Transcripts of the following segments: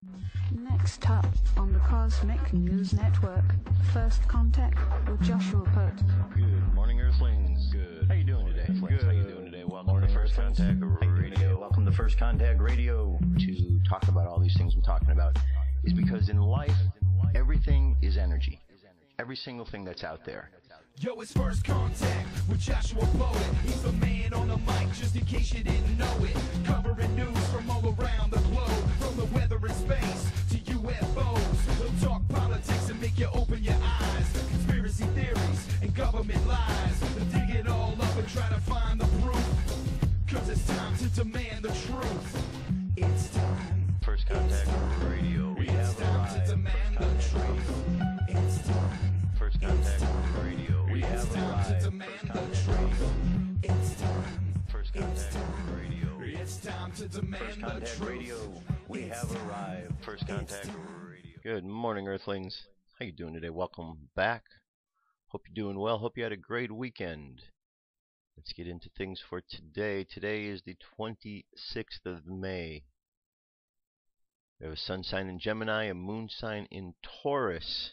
Next up on the Cosmic News Network, First Contact with Joshua Pert. Good morning, Earthlings. Good. How you doing today? Good. How you doing today? Welcome to First Contact Radio. Welcome to First Contact Radio. To talk about all these things we're talking about is because in life, everything is energy. Every single thing that's out there. Yo, it's First Contact with Joshua Poet. He's the man on the mic, just in case you didn't know it. Covering news from all around the globe, from the weather and space to UFOs. He'll talk politics and make you open your eyes. Conspiracy theories and government lies. They'll dig it all up and try to find the proof. Cause it's time to demand the truth. It's time. First Contact Radio. We have time to demand the truth. It's time. First Contact Radio. We It's have time arrived. to demand the truth. It's time. First Contact Radio. It's time to demand First the Contact truth. Radio. We have arrived. First Contact Radio. Good morning, Earthlings. How you doing today? Welcome back. Hope you're doing well. Hope you had a great weekend. Let's get into things for today. Today is the 26th of May. We have a sun sign in Gemini, a moon sign in Taurus.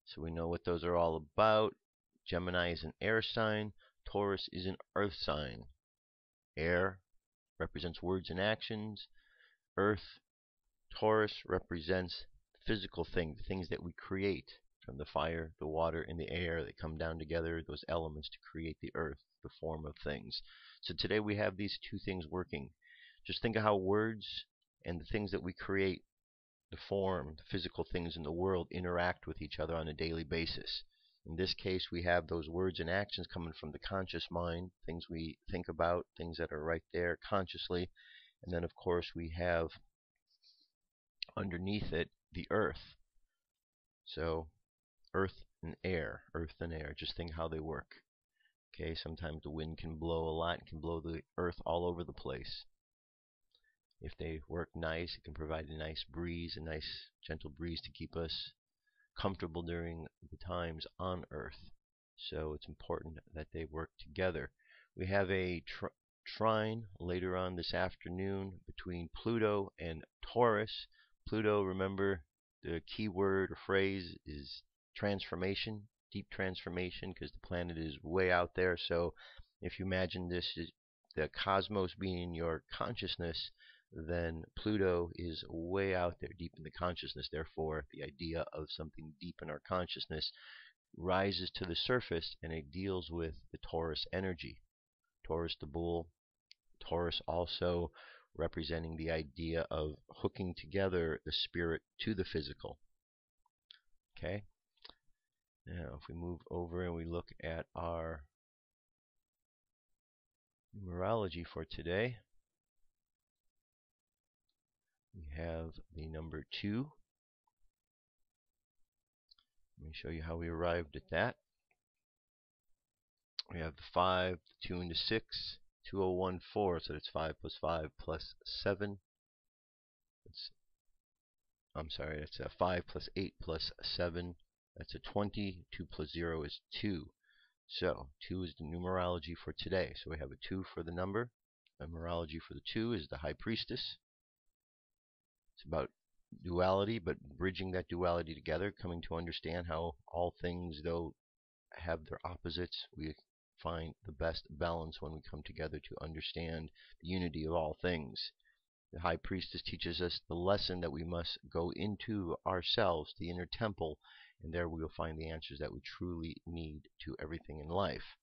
So we know what those are all about. Gemini is an air sign. Taurus is an earth sign. Air represents words and actions. Earth, Taurus represents physical things, the things that we create from the fire, the water, and the air that come down together, those elements to create the earth, the form of things. So today we have these two things working. Just think of how words and the things that we create, the form, the physical things in the world, interact with each other on a daily basis. In this case, we have those words and actions coming from the conscious mind, things we think about, things that are right there consciously. And then, of course, we have underneath it the earth. So, earth and air, just think how they work. Okay, sometimes the wind can blow a lot, and can blow the earth all over the place. If they work nice, it can provide a nice breeze, a nice gentle breeze to keep us comfortable during the times on Earth. So it's important that they work together. We have a trine later on this afternoon between Pluto and Taurus. Pluto, remember, the key word or phrase is transformation, deep transformation, because the planet is way out there. So if you imagine this is the cosmos being your consciousness, then Pluto is way out there, deep in the consciousness. Therefore, the idea of something deep in our consciousness rises to the surface, and it deals with the Taurus energy. Taurus the bull, Taurus also representing the idea of hooking together the spirit to the physical. Okay? Now, if we move over and we look at our numerology for today, we have the number 2. Let me show you how we arrived at that. We have the 5, the 2, and the 6, 2014. So that's 5 plus 5 plus 7. That's 5 plus 8 plus 7. That's a 20. 2 plus 0 is 2. So 2 is the numerology for today. So we have a 2 for the number. The numerology for the 2 is the High Priestess. It's about duality, but bridging that duality together, coming to understand how all things, though have their opposites, we find the best balance when we come together to understand the unity of all things. The High Priestess teaches us the lesson that we must go into ourselves, the inner temple, and there we will find the answers that we truly need to everything in life.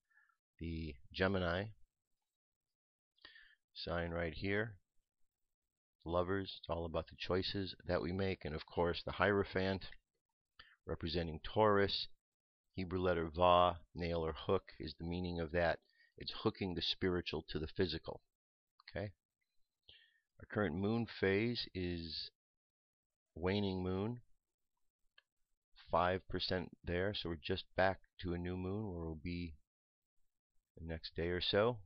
The Gemini sign right here, Lovers, it's all about the choices that we make. And of course the Hierophant representing Taurus, Hebrew letter Va, nail or hook, is the meaning of that. It's hooking the spiritual to the physical. Okay. Our current moon phase is waning moon, 5% there, so we're just back to a new moon where we'll be the next day or so.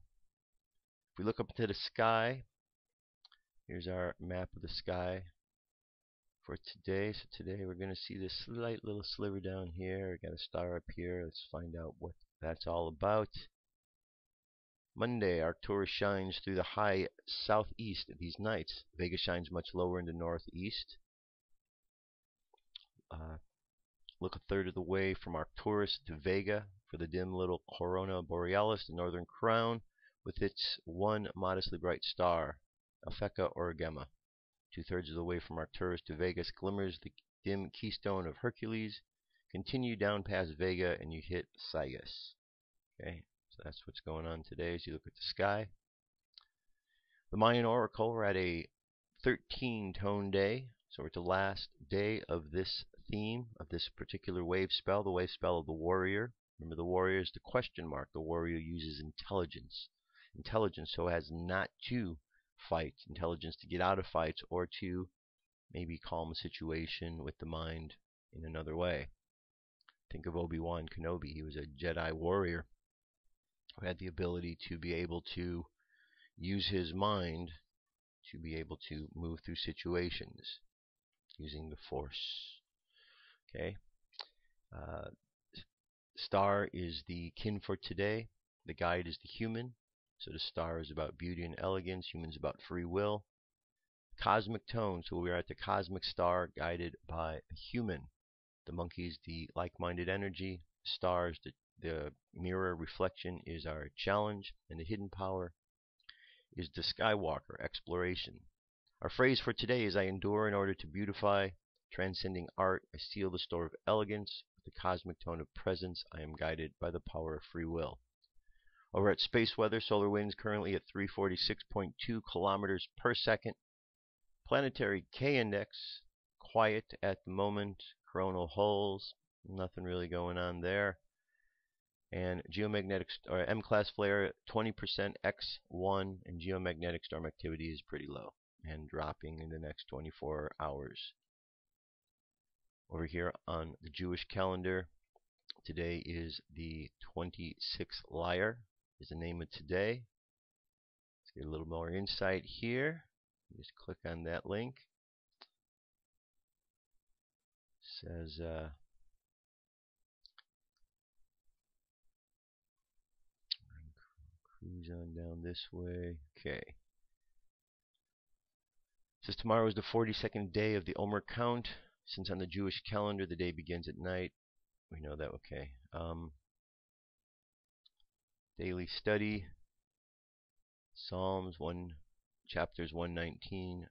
If we look up into the sky, here's our map of the sky for today. So today we're going to see this slight little sliver down here. We got a star up here. Let's find out what that's all about. Monday, Arcturus shines through the high southeast these nights. Vega shines much lower in the northeast. Look a third of the way from Arcturus to Vega for the dim little Corona Borealis, the northern crown, with its one modestly bright star, Alpheca Origema. 2/3 of the way from Arcturus to Vega glimmers the dim keystone of Hercules. Continue down past Vega and you hit Cygnus. Okay, so that's what's going on today as you look at the sky. The Mayan Oracle, we're at a 13-tone day, so we're at the last day of this theme, of this particular wave spell, the wave spell of the warrior. Remember, the warrior is the question mark. The warrior uses intelligence. Intelligence so as not to fight, intelligence to get out of fights or to maybe calm a situation with the mind in another way. Think of Obi-Wan Kenobi. He was a Jedi warrior who had the ability to be able to use his mind to be able to move through situations using the Force. Okay. Star is the kin for today. The guide is the human. So the star is about beauty and elegance. Human's about free will. Cosmic tone. So we are at the cosmic star guided by a human. The monkey is the like-minded energy. Stars, the mirror reflection, is our challenge. And the hidden power is the Skywalker, exploration. Our phrase for today is I endure in order to beautify. Transcending art, I seal the store of elegance. With the cosmic tone of presence, I am guided by the power of free will. Over at space weather, solar winds currently at 346.2 kilometers per second. Planetary K-index, quiet at the moment. Coronal holes, nothing really going on there. And geomagnetic or M-class flare 20% X1, and geomagnetic storm activity is pretty low and dropping in the next 24 hours. Over here on the Jewish calendar, today is the 26th Liar, is the name of today. Let's get a little more insight here. Just click on that link. It says cruise on down this way. Okay. It says tomorrow is the 42nd day of the Omer count. Since on the Jewish calendar the day begins at night. We know that, okay. Daily study. Psalms 1, chapters 119,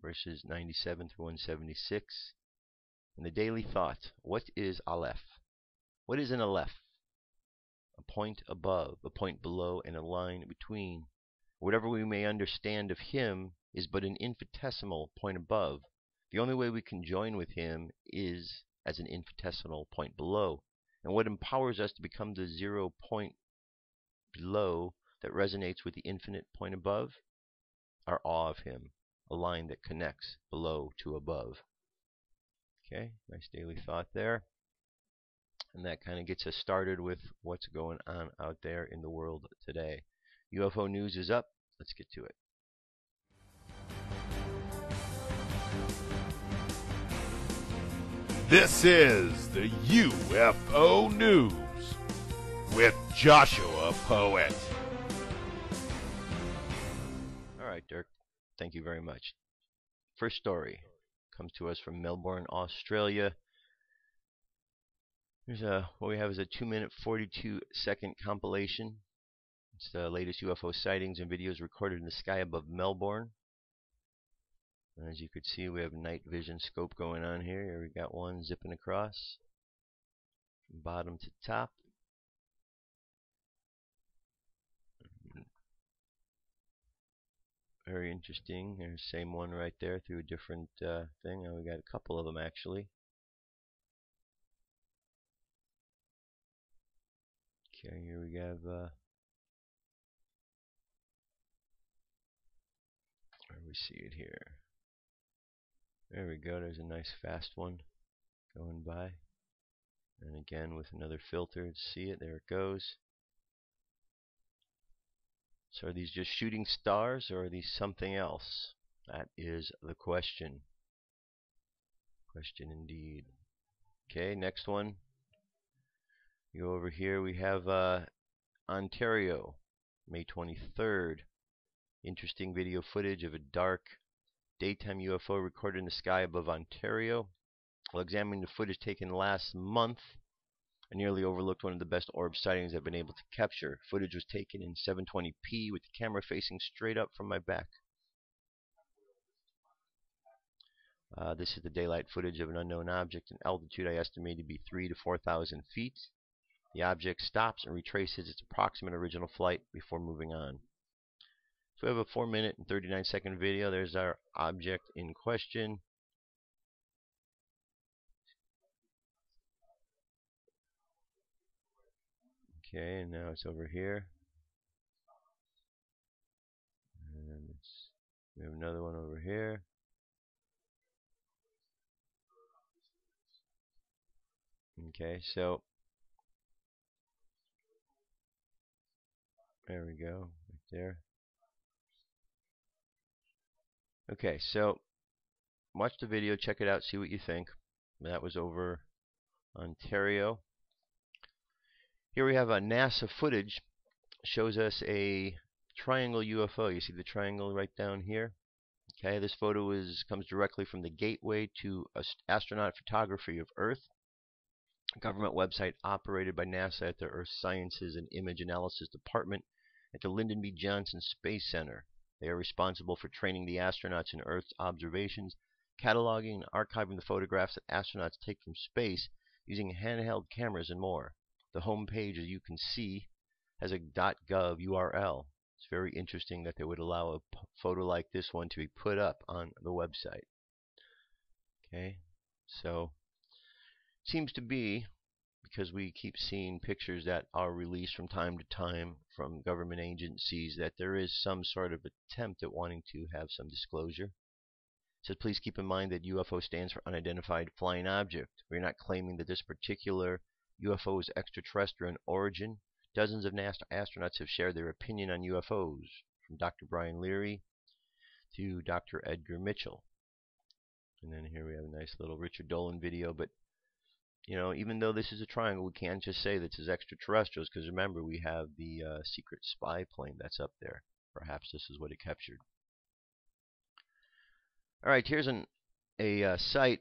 verses 97 through 176. And the daily thought. What is Aleph? What is an Aleph? A point above, a point below, and a line between. Whatever we may understand of him is but an infinitesimal point above. The only way we can join with him is as an infinitesimal point below. And what empowers us to become the 0 point below that resonates with the infinite point above? Our awe of him, a line that connects below to above. Okay, nice daily thought there. And that kind of gets us started with what's going on out there in the world today. UFO news is up. Let's get to it. This is the UFO News with Joshua Poet. All right, Dirk. Thank you very much. First story comes to us from Melbourne, Australia. Here's what we have is a 2-minute 42-second compilation. It's the latest UFO sightings and videos recorded in the sky above Melbourne. And as you could see, we have night vision scope going on here. Here we got one zipping across from bottom to top. Very interesting. There's the same one right there through a different thing. Now we got a couple of them actually. Okay, here we have where we see it here. There we go. There's a nice fast one going by. And again with another filter to see it. There it goes. So are these just shooting stars or are these something else? That is the question. Question indeed. Okay, next one. You go over here, we have Ontario. May 23rd. Interesting video footage of a dark daytime UFO recorded in the sky above Ontario. While examining the footage taken last month, I nearly overlooked one of the best orb sightings I've been able to capture. Footage was taken in 720p with the camera facing straight up from my back. This is the daylight footage of an unknown object in altitude I estimate to be 3,000 to 4,000 feet. The object stops and retraces its approximate original flight before moving on. So we have a 4-minute and 39-second video. There's our object in question. Okay, and now it's over here. And we have another one over here. Okay, so there we go, right there. Okay, so watch the video, check it out, see what you think. That was over Ontario. Here we have a NASA footage. Shows us a triangle UFO. You see the triangle right down here? Okay, this photo comes directly from the Gateway to Astronaut Photography of Earth, a government website operated by NASA at the Earth Sciences and Image Analysis Department at the Lyndon B. Johnson Space Center. They are responsible for training the astronauts in Earth's observations, cataloging and archiving the photographs that astronauts take from space using handheld cameras and more. The home page, as you can see, has a .gov URL. It's very interesting that they would allow a photo like this one to be put up on the website. Okay, so seems to be, because we keep seeing pictures that are released from time to time from government agencies, that there is some sort of attempt at wanting to have some disclosure. It says, please keep in mind that UFO stands for unidentified flying object. We're not claiming that this particular UFO is extraterrestrial in origin. Dozens of NASA astronauts have shared their opinion on UFOs, from Dr. Brian Leary to Dr. Edgar Mitchell. And then here we have a nice little Richard Dolan video. But, you know, even though this is a triangle, we can't just say this is extraterrestrials, because remember, we have the secret spy plane that's up there. Perhaps this is what it captured. All right, here's a site.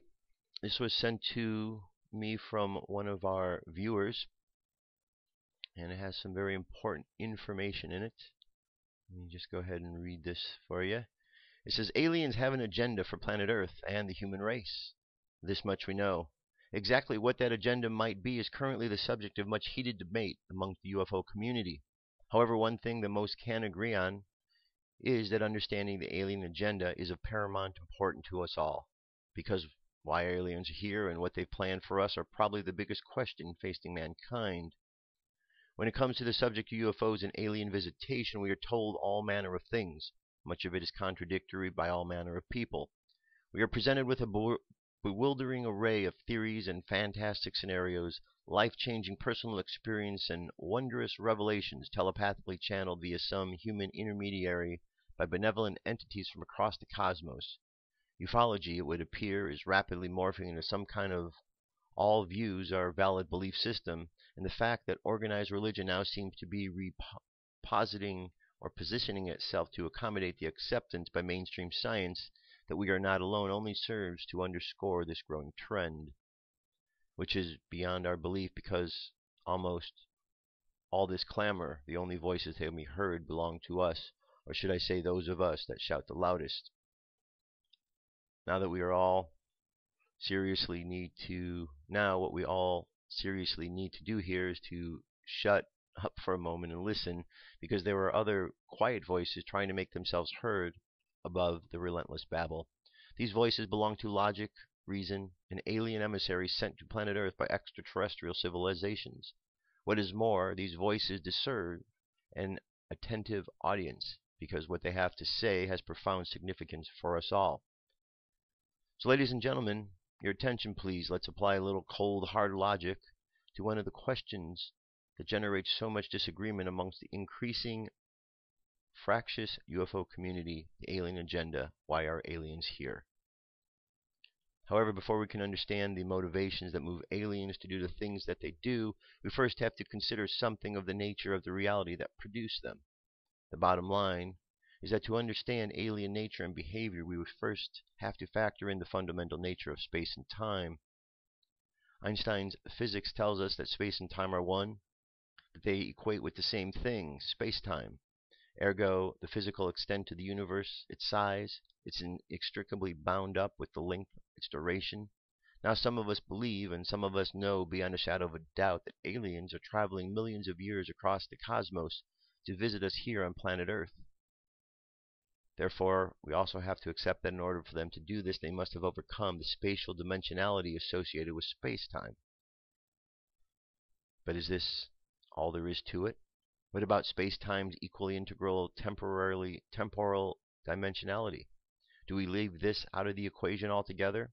This was sent to me from one of our viewers, and it has some very important information in it. Let me just go ahead and read this for you. It says, aliens have an agenda for planet Earth and the human race. This much we know. Exactly what that agenda might be is currently the subject of much heated debate amongst the UFO community. However, one thing that most can agree on is that understanding the alien agenda is of paramount importance to us all, because why aliens are here and what they've planned for us are probably the biggest question facing mankind. When it comes to the subject of UFOs and alien visitation, we are told all manner of things. Much of it is contradictory by all manner of people. We are presented with a bewildering array of theories and fantastic scenarios, life-changing personal experience, and wondrous revelations telepathically channeled via some human intermediary by benevolent entities from across the cosmos. Ufology, it would appear, is rapidly morphing into some kind of all views are valid belief system, and the fact that organized religion now seems to be repositing or positioning itself to accommodate the acceptance by mainstream science that we are not alone only serves to underscore this growing trend, which is beyond our belief, because almost all this clamor, the only voices that can be heard, belong to us, or should I say those of us that shout the loudest. Now that we are all seriously need to, what we all seriously need to do here is to shut up for a moment and listen, because there are other quiet voices trying to make themselves heard above the relentless babble. These voices belong to logic, reason, and alien emissaries sent to planet Earth by extraterrestrial civilizations. What is more, these voices deserve an attentive audience, because what they have to say has profound significance for us all. So, ladies and gentlemen, your attention please. Let's apply a little cold, hard logic to one of the questions that generates so much disagreement amongst the increasing fractious UFO community, the alien agenda. Why are aliens here? However, before we can understand the motivations that move aliens to do the things that they do, we first have to consider something of the nature of the reality that produced them. The bottom line is that to understand alien nature and behavior, we would first have to factor in the fundamental nature of space and time. Einstein's physics tells us that space and time are one, that they equate with the same thing, space-time. Ergo, the physical extent of the universe, its size, it's inextricably bound up with the length, its duration. Now, some of us believe and some of us know beyond a shadow of a doubt that aliens are traveling millions of years across the cosmos to visit us here on planet Earth. Therefore, we also have to accept that in order for them to do this, they must have overcome the spatial dimensionality associated with space-time. But is this all there is to it? What about space-time's equally integral temporal dimensionality? Do we leave this out of the equation altogether?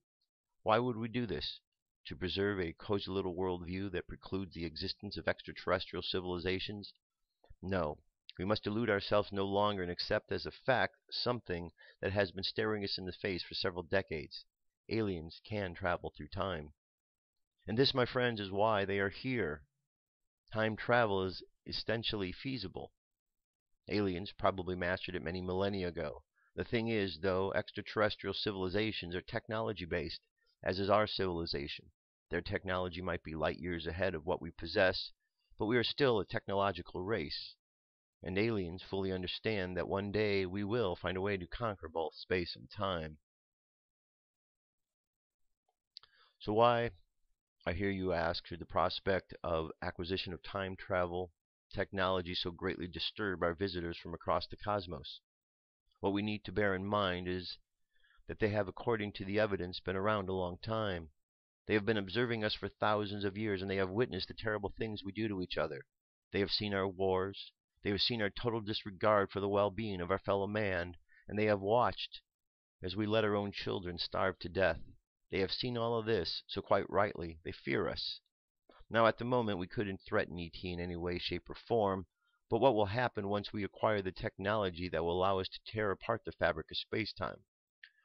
Why would we do this? To preserve a cozy little worldview that precludes the existence of extraterrestrial civilizations? No. We must delude ourselves no longer and accept as a fact something that has been staring us in the face for several decades. Aliens can travel through time. And this, my friends, is why they are here. Time travel is essentially feasible. Aliens probably mastered it many millennia ago. The thing is, though, extraterrestrial civilizations are technology-based, as is our civilization. Their technology might be light years ahead of what we possess, but we are still a technological race. And aliens fully understand that one day we will find a way to conquer both space and time. So why, I hear you ask, should the prospect of acquisition of time travel technology so greatly disturb our visitors from across the cosmos? What we need to bear in mind is that they have, according to the evidence, been around a long time. They have been observing us for thousands of years, and they have witnessed the terrible things we do to each other. They have seen our wars. They have seen our total disregard for the well-being of our fellow man, and they have watched as we let our own children starve to death. They have seen all of this, so quite rightly, they fear us. Now, at the moment, we couldn't threaten ET in any way, shape, or form, but what will happen once we acquire the technology that will allow us to tear apart the fabric of space-time?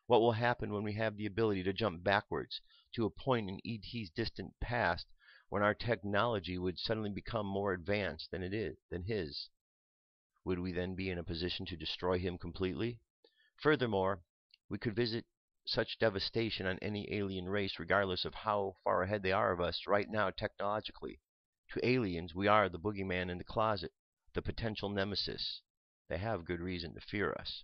What will happen when we have the ability to jump backwards to a point in ET's distant past when our technology would suddenly become more advanced than his? Would we then be in a position to destroy him completely? Furthermore, we could visit such devastation on any alien race regardless of how far ahead they are of us right now technologically. To aliens, we are the boogeyman in the closet, the potential nemesis. They have good reason to fear us.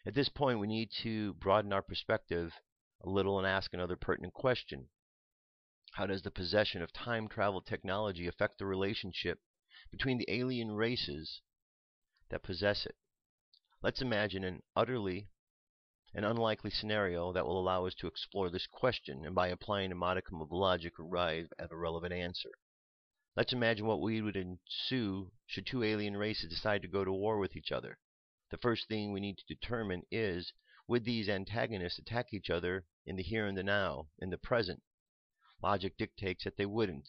At this point, we need to broaden our perspective a little and ask another pertinent question. How does the possession of time travel technology affect the relationship between the alien races that possess it? Let's imagine an unlikely scenario that will allow us to explore this question and by applying a modicum of logic arrive at a relevant answer. Let's imagine what would ensue should two alien races decide to go to war with each other. The first thing we need to determine is, would these antagonists attack each other in the here and the now, in the present? Logic dictates that they wouldn't.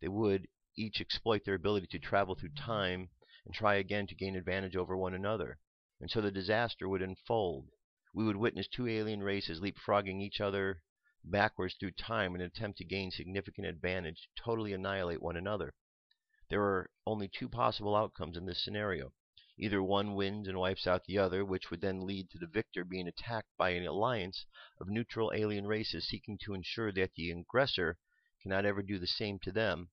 They would each exploit their ability to travel through time and try again to gain advantage over one another. And so the disaster would unfold. We would witness two alien races leapfrogging each other backwards through time in an attempt to gain significant advantage, to totally annihilate one another. There are only two possible outcomes in this scenario. Either one wins and wipes out the other, which would then lead to the victor being attacked by an alliance of neutral alien races seeking to ensure that the aggressor cannot ever do the same to them,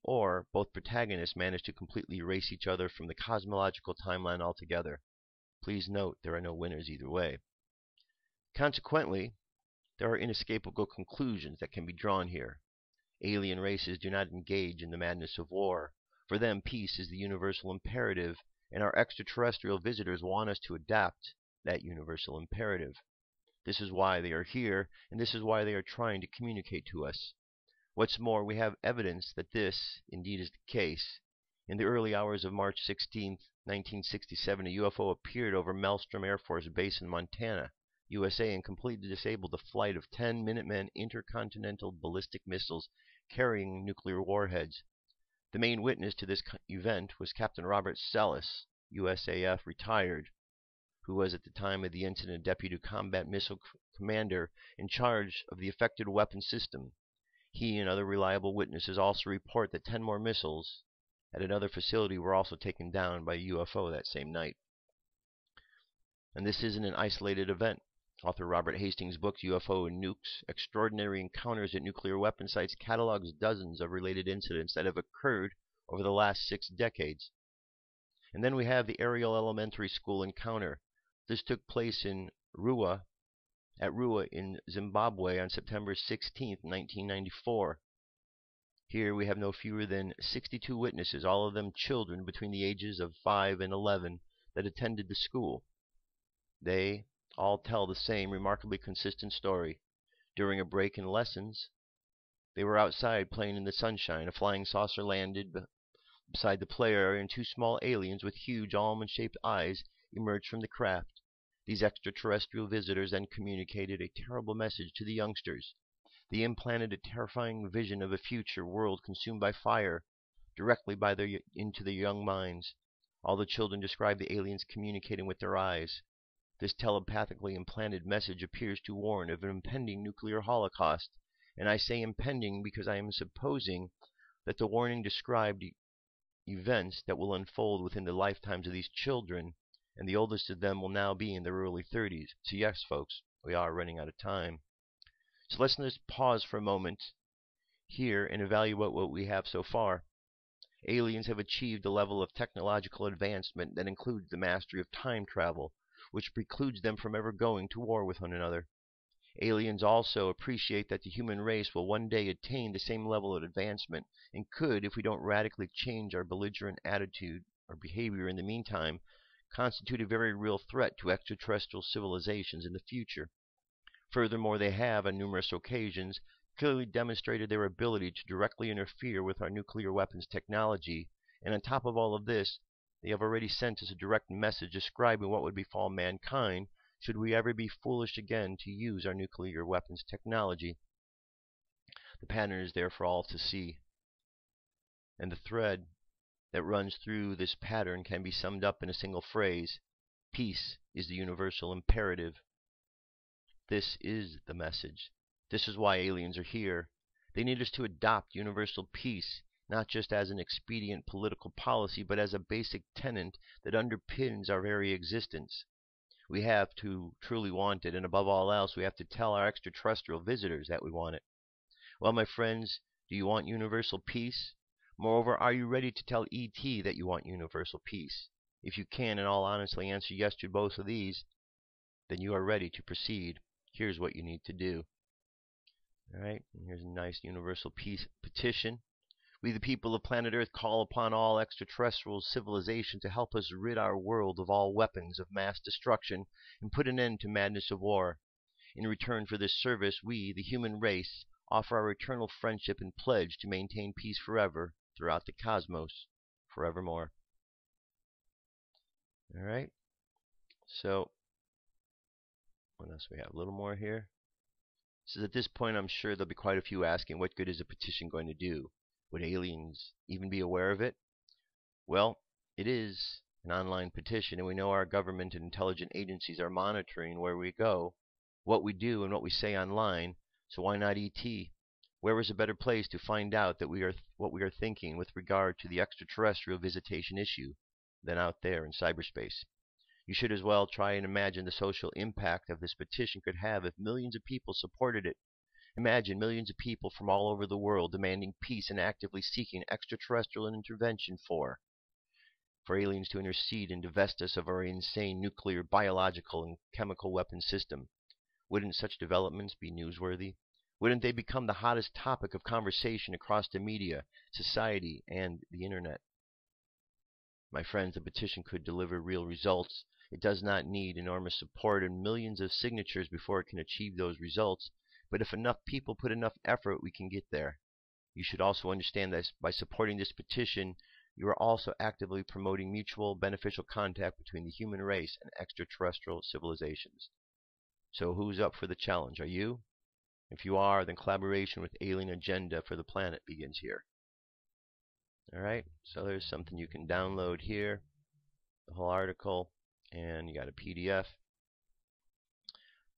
or both protagonists manage to completely erase each other from the cosmological timeline altogether. Please note there are no winners either way. Consequently, there are inescapable conclusions that can be drawn here. Alien races do not engage in the madness of war. For them, peace is the universal imperative, and our extraterrestrial visitors want us to adapt that universal imperative. This is why they are here, and this is why they are trying to communicate to us. What's more, we have evidence that this indeed is the case. In the early hours of March 16, 1967, a UFO appeared over Maelstrom Air Force Base in Montana, USA, and completely disabled the flight of 10 Minuteman intercontinental ballistic missiles carrying nuclear warheads. The main witness to this event was Captain Robert Sellis, USAF retired, who was at the time of the incident Deputy Combat Missile Commander in charge of the affected weapon system. He and other reliable witnesses also report that 10 more missiles, at another facility were also taken down by a UFO that same night. And this isn't an isolated event. Author Robert Hastings' book, UFO and Nukes, Extraordinary Encounters at Nuclear Weapon Sites, catalogs dozens of related incidents that have occurred over the last 6 decades. And then we have the Ariel Elementary School encounter. This took place in Rua in Zimbabwe on September 16, 1994. Here we have no fewer than 62 witnesses, all of them children between the ages of 5 and 11, that attended the school. They all tell the same remarkably consistent story. During a break in lessons, they were outside playing in the sunshine. A flying saucer landed beside the play area, and 2 small aliens with huge almond-shaped eyes emerged from the craft. These extraterrestrial visitors then communicated a terrible message to the youngsters. They implanted a terrifying vision of a future world consumed by fire directly into their young minds. All the children described the aliens communicating with their eyes. This telepathically implanted message appears to warn of an impending nuclear holocaust, and I say impending because I am supposing that the warning described events that will unfold within the lifetimes of these children, and the oldest of them will now be in their early 30s. So yes, folks, we are running out of time. So let's just pause for a moment here and evaluate what we have so far. Aliens have achieved a level of technological advancement that includes the mastery of time travel, which precludes them from ever going to war with one another. Aliens also appreciate that the human race will one day attain the same level of advancement, and could, if we don't radically change our belligerent attitude or behavior in the meantime, constitute a very real threat to extraterrestrial civilizations in the future. Furthermore, they have, on numerous occasions, clearly demonstrated their ability to directly interfere with our nuclear weapons technology, and on top of all of this, they have already sent us a direct message describing what would befall mankind should we ever be foolish again to use our nuclear weapons technology. The pattern is there for all to see, and the thread that runs through this pattern can be summed up in a single phrase: peace is the universal imperative. This is the message. This is why aliens are here. They need us to adopt universal peace, not just as an expedient political policy, but as a basic tenet that underpins our very existence. We have to truly want it, and above all else, we have to tell our extraterrestrial visitors that we want it. Well, my friends, do you want universal peace? Moreover, are you ready to tell ET that you want universal peace? If you can, in all honesty, answer yes to both of these, then you are ready to proceed. Here's what you need to do. All right, and here's a nice universal peace petition. We, the people of planet Earth, call upon all extraterrestrial civilization to help us rid our world of all weapons of mass destruction and put an end to madness of war. In return for this service, we, the human race, offer our eternal friendship and pledge to maintain peace forever throughout the cosmos, forevermore. All right, so what else we have? A little more here. So at this point, I'm sure there'll be quite a few asking, what good is a petition going to do? Would aliens even be aware of it? Well, it is an online petition, and we know our government and intelligent agencies are monitoring where we go, what we do, and what we say online. So why not ET? Where is a better place to find out that what we are thinking with regard to the extraterrestrial visitation issue than out there in cyberspace? You should as well try and imagine the social impact of this petition could have if millions of people supported it. Imagine millions of people from all over the world demanding peace and actively seeking extraterrestrial intervention for aliens to intercede and divest us of our insane nuclear, biological, and chemical weapon system. Wouldn't such developments be newsworthy? Wouldn't they become the hottest topic of conversation across the media, society, and the internet? My friends, the petition could deliver real results. It does not need enormous support and millions of signatures before it can achieve those results. But if enough people put enough effort, we can get there. You should also understand that by supporting this petition, you are also actively promoting mutual beneficial contact between the human race and extraterrestrial civilizations. So who's up for the challenge? Are you? If you are, then collaboration with Alien Agenda for the Planet begins here. Alright, so there's something you can download here, the whole article, and you got a PDF.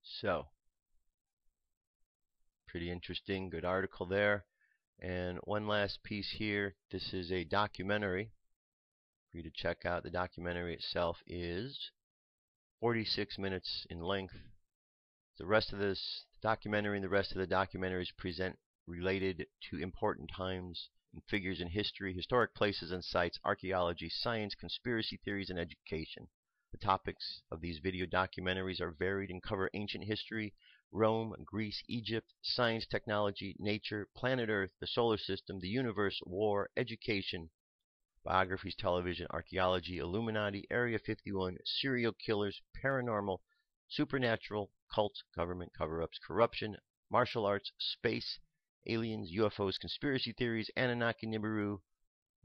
So, pretty interesting, good article there. And one last piece here. This is a documentary for you to check out. The documentary itself is 46 minutes in length. The rest of this documentary and the rest of the documentaries present related to important times and figures in history, historic places and sites, archaeology, science, conspiracy theories, and education. The topics of these video documentaries are varied and cover ancient history, Rome, Greece, Egypt, science, technology, nature, planet Earth, the solar system, the universe, war, education, biographies, television, archaeology, Illuminati, Area 51, serial killers, paranormal, supernatural, cults, government cover-ups, corruption, martial arts, space, aliens, UFOs, conspiracy theories, Anunnaki, Nibiru,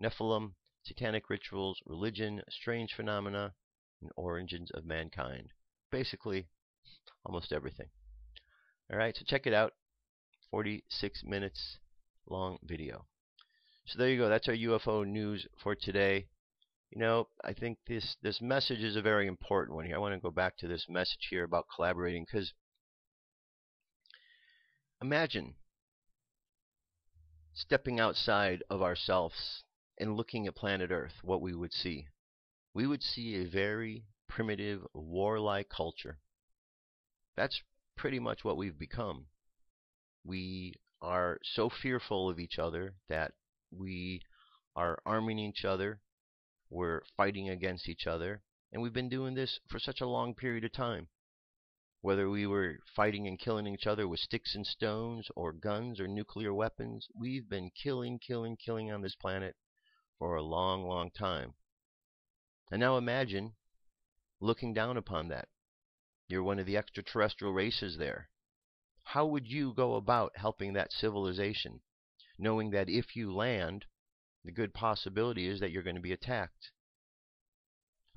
Nephilim, satanic rituals, religion, strange phenomena, and origins of mankind. Basically, almost everything. Alright, so check it out. 46 minutes long video. So there you go. That's our UFO news for today. You know, I think this message is a very important one here. I want to go back to this message here about collaborating, because imagine stepping outside of ourselves and looking at planet Earth, what we would see. We would see a very primitive, warlike culture. That's pretty much what we've become. We are so fearful of each other that we are arming each other. We're fighting against each other. And we've been doing this for such a long period of time. Whether we were fighting and killing each other with sticks and stones or guns or nuclear weapons, we've been killing on this planet for a long, long time. And now imagine looking down upon that. You're one of the extraterrestrial races there. How would you go about helping that civilization, knowing that if you land, the good possibility is that you're going to be attacked?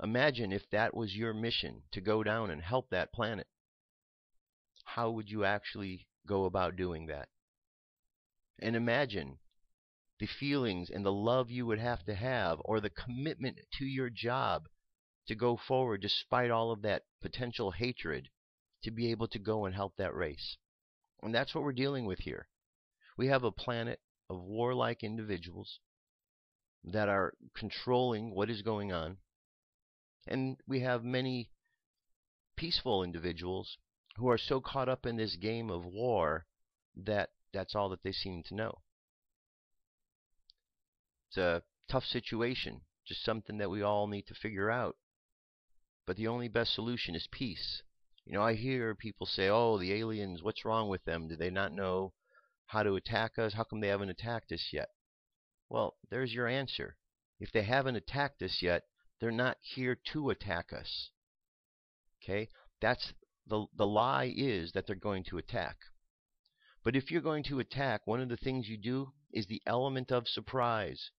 Imagine if that was your mission, to go down and help that planet. How would you actually go about doing that? And imagine the feelings and the love you would have to have, or the commitment to your job to go forward despite all of that potential hatred, to be able to go and help that race. And that's what we're dealing with here. We have a planet of warlike individuals that are controlling what is going on. And we have many peaceful individuals who are so caught up in this game of war that that's all that they seem to know. It's a tough situation, just something that we all need to figure out. But the only best solution is peace. You know, I hear people say, oh, the aliens, what's wrong with them? Do they not know how to attack us? How come they haven't attacked us yet? Well, there's your answer. If they haven't attacked us yet, they're not here to attack us. Okay? That's the lie, is that they're going to attack. But if you're going to attack, one of the things you do is the element of surprise.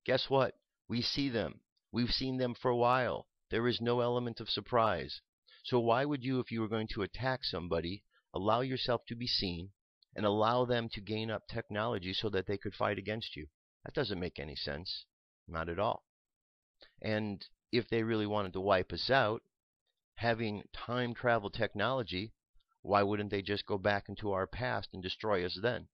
Guess what? We see them. We've seen them for a while. There is no element of surprise. So why would you, if you were going to attack somebody, allow yourself to be seen and allow them to gain up technology so that they could fight against you? That doesn't make any sense. Not at all. And if they really wanted to wipe us out, having time travel technology, why wouldn't they just go back into our past and destroy us then?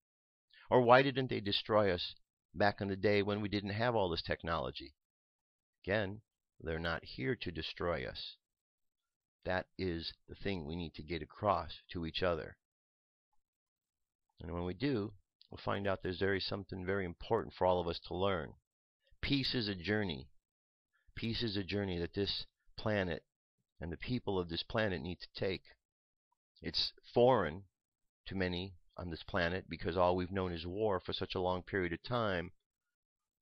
Or why didn't they destroy us back in the day when we didn't have all this technology? Again, they're not here to destroy us. That is the thing we need to get across to each other. And when we do, we'll find out there's something very important for all of us to learn. Peace is a journey. Peace is a journey that this planet and the people of this planet need to take. It's foreign to many on this planet because all we've known is war for such a long period of time.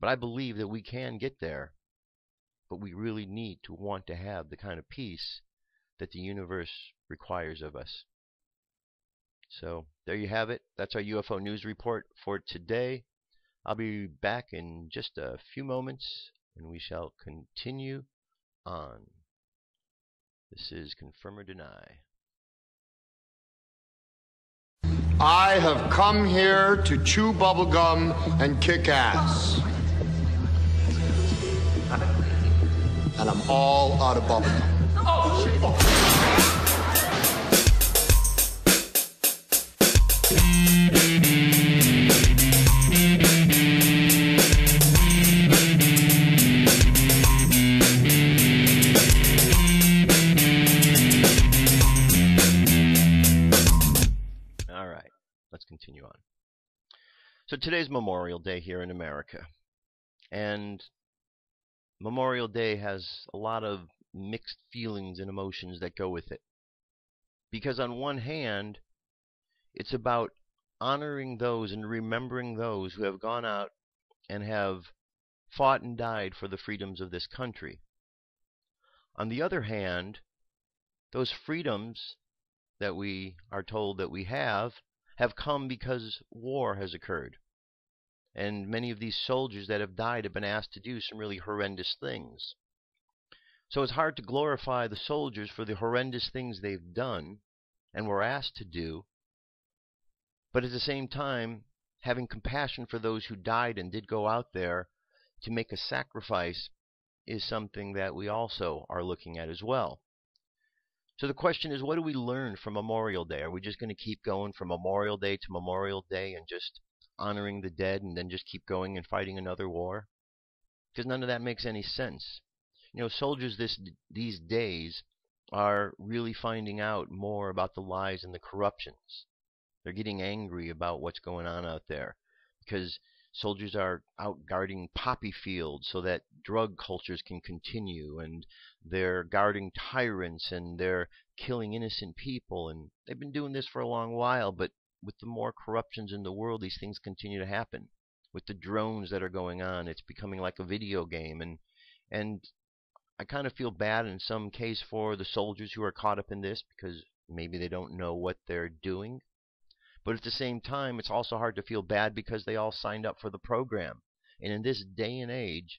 But I believe that we can get there. But we really need to want to have the kind of peace that the universe requires of us. So there you have it. That's our UFO news report for today. I'll be back in just a few moments and we shall continue on. This is Confirm or Deny. I have come here to chew bubblegum and kick ass. And I'm all out of bubblegum. Oh, shit. Oh. let's continue on. So today's Memorial Day here in America. And Memorial Day has a lot of mixed feelings and emotions that go with it. Because on one hand, it's about honoring those and remembering those who have gone out and have fought and died for the freedoms of this country. On the other hand, those freedoms that we are told that we have come because war has occurred. And many of these soldiers that have died have been asked to do some really horrendous things. So it's hard to glorify the soldiers for the horrendous things they've done and were asked to do, but at the same time, having compassion for those who died and did go out there to make a sacrifice is something that we also are looking at as well. So the question is, what do we learn from Memorial Day? Are we just going to keep going from Memorial Day to Memorial Day and just honoring the dead and then just keep going and fighting another war? Because none of that makes any sense. You know, soldiers these days are really finding out more about the lies and the corruptions. They're getting angry about what's going on out there because soldiers are out guarding poppy fields so that drug cultures can continue, and they're guarding tyrants, and they're killing innocent people. And they've been doing this for a long while, but with the more corruptions in the world, these things continue to happen. With the drones that are going on, it's becoming like a video game. And I kind of feel bad in some case for the soldiers who are caught up in this because maybe they don't know what they're doing. But at the same time, it's also hard to feel bad because they all signed up for the program. And in this day and age,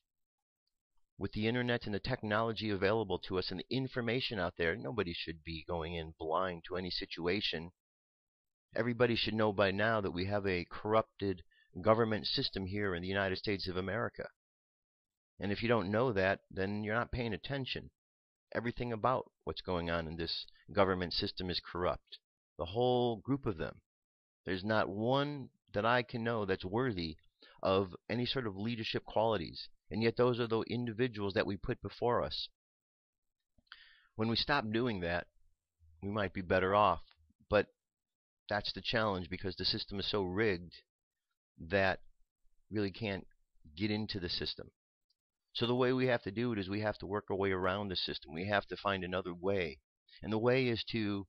with the internet and the technology available to us and the information out there, nobody should be going in blind to any situation. Everybody should know by now that we have a corrupted government system here in the United States of America. And if you don't know that, then you're not paying attention. Everything about what's going on in this government system is corrupt. The whole group of them. There's not one that I can know that's worthy of any sort of leadership qualities. And yet those are the individuals that we put before us. When we stop doing that, we might be better off. But that's the challenge, because the system is so rigged that really can't get into the system. So the way we have to do it is we have to work our way around the system. We have to find another way. And the way is to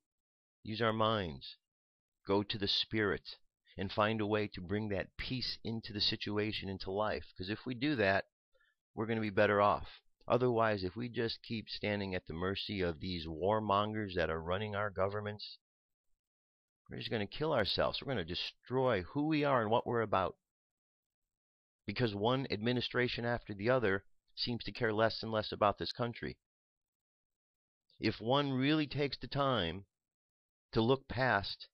use our minds. Go to the spirit and find a way to bring that peace into the situation, into life. Because if we do that, we're going to be better off. Otherwise, if we just keep standing at the mercy of these warmongers that are running our governments, we're just going to kill ourselves. We're going to destroy who we are and what we're about. Because one administration after the other seems to care less and less about this country. If one really takes the time to look past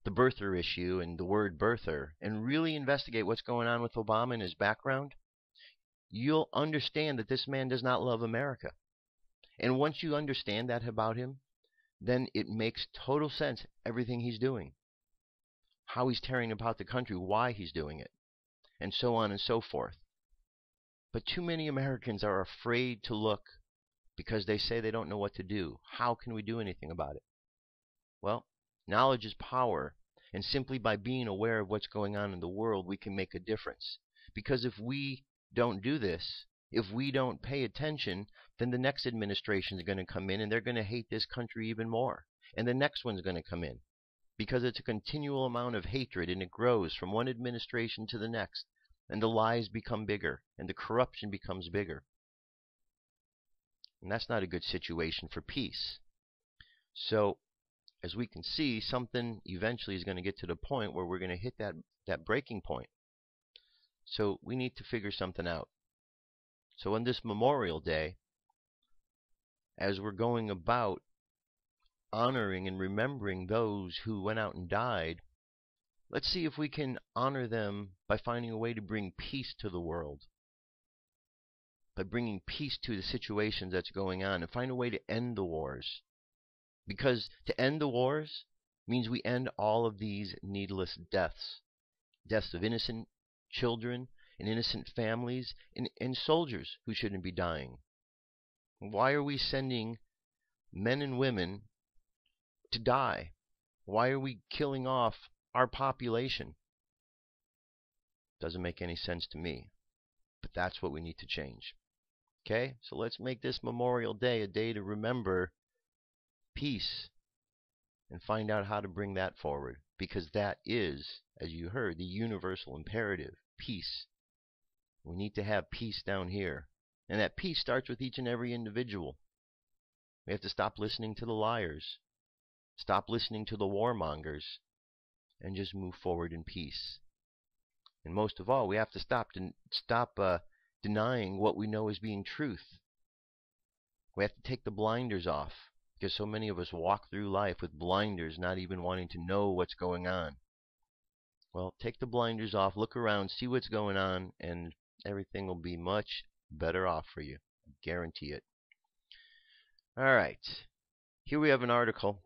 the birther issue and the word birther and really investigate what's going on with Obama and his background, you'll understand that this man does not love America. And once you understand that about him, then it makes total sense, everything he's doing. How he's tearing apart the country, why he's doing it, and so on and so forth. But too many Americans are afraid to look because they say they don't know what to do. How can we do anything about it? Well, knowledge is power, and simply by being aware of what's going on in the world, we can make a difference. Because if we don't do this, if we don't pay attention, then the next administration is going to come in and they're going to hate this country even more. And the next one's going to come in. Because it's a continual amount of hatred, and it grows from one administration to the next. And the lies become bigger, and the corruption becomes bigger. And that's not a good situation for peace. So, as we can see, something eventually is going to get to the point where we're going to hit that breaking point. So we need to figure something out. So on this Memorial Day, as we're going about honoring and remembering those who went out and died, let's see if we can honor them by finding a way to bring peace to the world. By bringing peace to the situation that's going on, and find a way to end the wars. Because to end the wars means we end all of these needless deaths. Deaths of innocent children and innocent families and soldiers who shouldn't be dying. Why are we sending men and women to die? Why are we killing off our population. Doesn't make any sense to me, but that's what we need to change. Okay, so let's make this Memorial Day a day to remember peace and find out how to bring that forward, because that is, as you heard, the universal imperative: peace. We need to have peace down here, and that peace starts with each and every individual. We have to stop listening to the liars, stop listening to the warmongers, and just move forward in peace. And most of all, we have to stop denying what we know as being truth. We have to take the blinders off, because so many of us walk through life with blinders, not even wanting to know what's going on. Well, take the blinders off, look around, see what's going on, and everything will be much better off for you. I guarantee it. All right. Here we have an article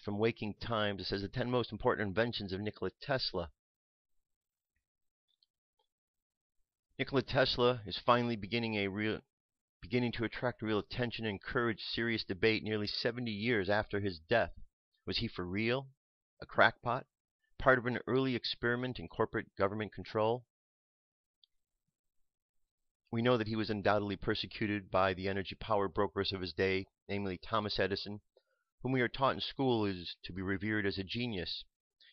from Waking Times. It says the 10 most important inventions of Nikola Tesla. Nikola Tesla is finally beginning to attract real attention and encourage serious debate nearly 70 years after his death. Was he for real? A crackpot? Part of an early experiment in corporate government control? We know that he was undoubtedly persecuted by the energy power brokers of his day, namely Thomas Edison, whom we are taught in school is to be revered as a genius.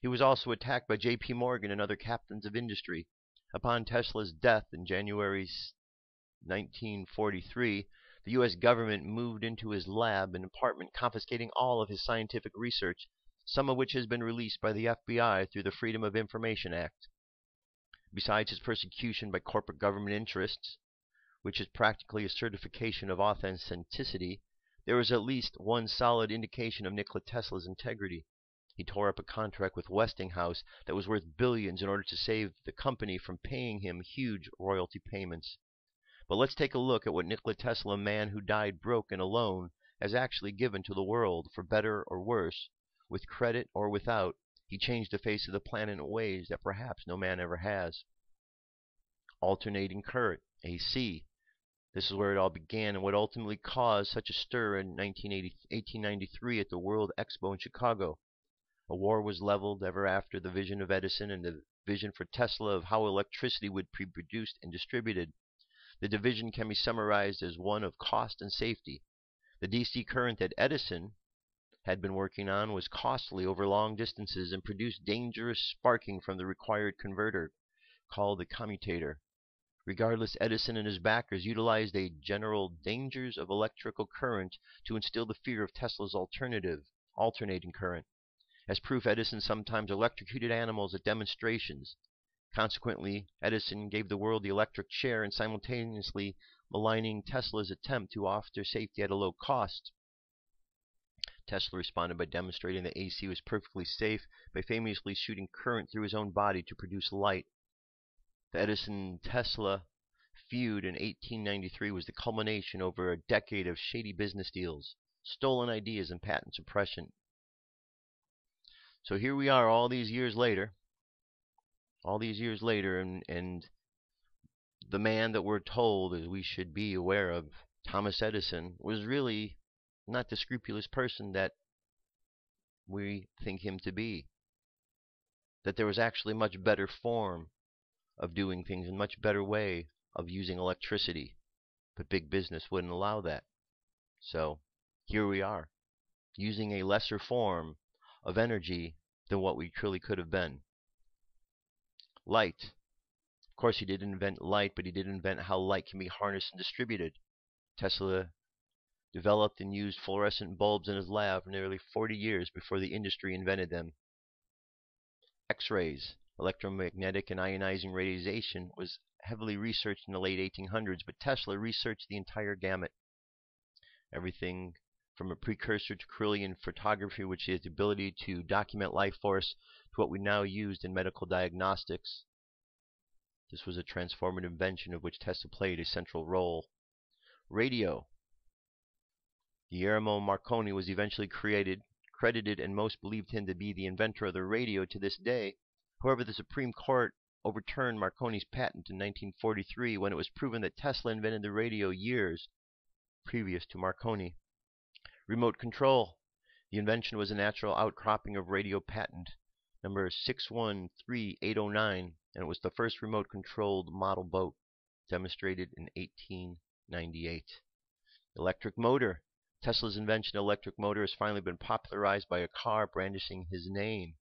He was also attacked by J.P. Morgan and other captains of industry. Upon Tesla's death in January 1943, the U.S. government moved into his lab and apartment, confiscating all of his scientific research, some of which has been released by the FBI through the Freedom of Information Act. Besides his persecution by corporate government interests, which is practically a certification of authenticity, there was at least one solid indication of Nikola Tesla's integrity. He tore up a contract with Westinghouse that was worth billions in order to save the company from paying him huge royalty payments. But let's take a look at what Nikola Tesla, a man who died broke and alone, has actually given to the world. For better or worse, with credit or without, he changed the face of the planet in ways that perhaps no man ever has. Alternating current, AC. This is where it all began and what ultimately caused such a stir in 1893 at the World Expo in Chicago. A war was leveled ever after the vision of Edison and the vision for Tesla of how electricity would be produced and distributed. The division can be summarized as one of cost and safety. The DC current that Edison had been working on was costly over long distances and produced dangerous sparking from the required converter, called the commutator. Regardless, Edison and his backers utilized a general dangers of electrical current to instill the fear of Tesla's alternative, alternating current. As proof, Edison sometimes electrocuted animals at demonstrations. Consequently, Edison gave the world the electric chair and simultaneously maligning Tesla's attempt to offer safety at a low cost. Tesla responded by demonstrating that AC was perfectly safe by famously shooting current through his own body to produce light. The Edison-Tesla feud in 1893 was the culmination over a decade of shady business deals, stolen ideas, and patent suppression. So here we are all these years later, and the man that we're told as we should be aware of, Thomas Edison, was really not the scrupulous person that we think him to be. That there was actually a much better form of doing things and much better way of using electricity, but big business wouldn't allow that. So here we are, using a lesser form of energy than what we truly could have been. Light. Of course, he didn't invent light, but he did invent how light can be harnessed and distributed. Tesla developed and used fluorescent bulbs in his lab for nearly 40 years before the industry invented them. X-rays, electromagnetic and ionizing radiation, was heavily researched in the late 1800s, but Tesla researched the entire gamut. Everything from a precursor to Kirlian photography, which is the ability to document life force, to what we now use in medical diagnostics. This was a transformative invention of which Tesla played a central role. Radio. Guillermo Marconi was eventually credited, and most believed him to be the inventor of the radio to this day. However, the Supreme Court overturned Marconi's patent in 1943 when it was proven that Tesla invented the radio years previous to Marconi. Remote control. The invention was a natural outcropping of radio patent. number 613809, and it was the first remote-controlled model boat, demonstrated in 1898. Electric motor. Tesla's invention of electric motor has finally been popularized by a car brandishing his name.